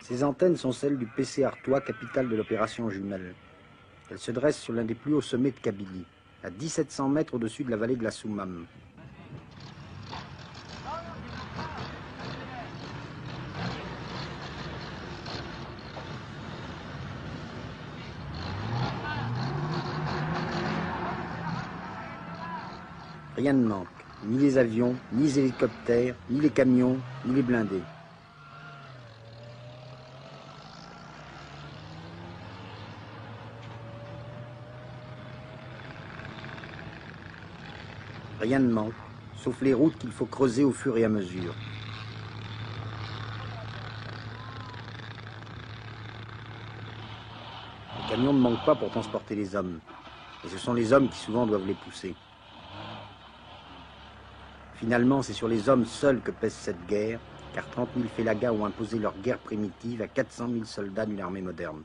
Ces antennes sont celles du PC Artois, capitale de l'opération Jumelle. Elles se dressent sur l'un des plus hauts sommets de Kabylie, à 1700 mètres au-dessus de la vallée de la Soumam. Rien ne manque, ni les avions, ni les hélicoptères, ni les camions, ni les blindés. Rien ne manque, sauf les routes qu'il faut creuser au fur et à mesure. Les camions ne manquent pas pour transporter les hommes, et ce sont les hommes qui souvent doivent les pousser. Finalement, c'est sur les hommes seuls que pèse cette guerre, car 30 000 félagas ont imposé leur guerre primitive à 400 000 soldats d'une armée moderne.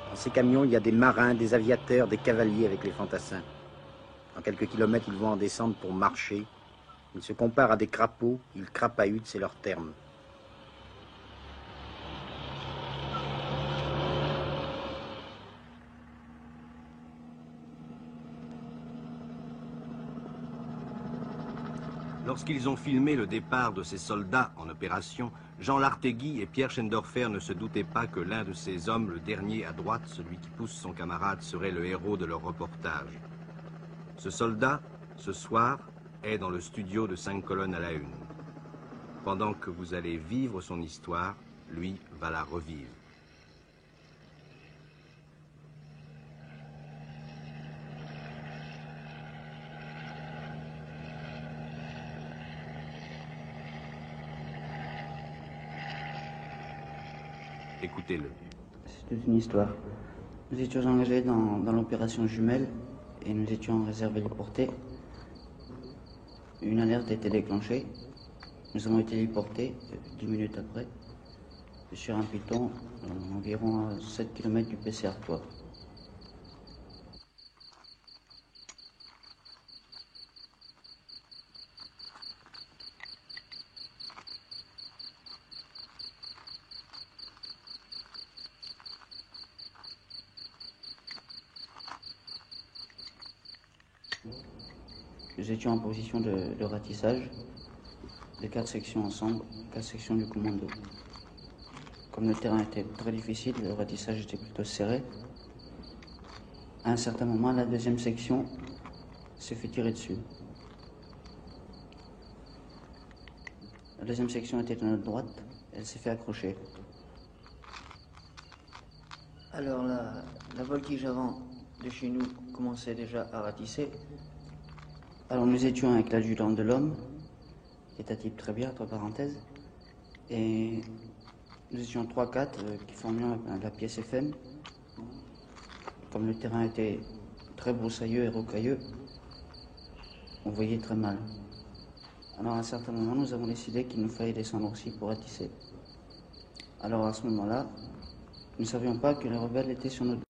Dans ces camions, il y a des marins, des aviateurs, des cavaliers avec les fantassins. En quelques kilomètres, ils vont en descendre pour marcher. Ils se comparent à des crapauds, ils crapahutent, c'est leur terme. Lorsqu'ils ont filmé le départ de ces soldats en opération, Jean Lartégui et Pierre Schendorfer ne se doutaient pas que l'un de ces hommes, le dernier à droite, celui qui pousse son camarade, serait le héros de leur reportage. Ce soldat, ce soir, est dans le studio de 5 colonnes à la une. Pendant que vous allez vivre son histoire, lui va la revivre. Écoutez-le. C'est toute une histoire. Nous étions engagés dans l'opération Jumelle et nous étions en réserve héliportée. Une alerte a été déclenchée. Nous avons été héliportés 10 minutes après sur un piton environ à 7 km du PC Artois. Nous étions en position de ratissage des 4 sections ensemble, 4 sections du commando. Comme le terrain était très difficile, le ratissage était plutôt serré. À un certain moment, la deuxième section s'est fait tirer dessus. La deuxième section était à notre droite, elle s'est fait accrocher. Alors la voltige avant de chez nous commençait déjà à ratisser. Alors nous étions avec l'adjudant de l'homme, qui est un type très bien, entre parenthèses, et nous étions 3-4 qui formions la pièce FM. Comme le terrain était très broussailleux et rocailleux, on voyait très mal. Alors à un certain moment, nous avons décidé qu'il nous fallait descendre aussi pour ratisser. Alors à ce moment-là, nous ne savions pas que les rebelles étaient sur notre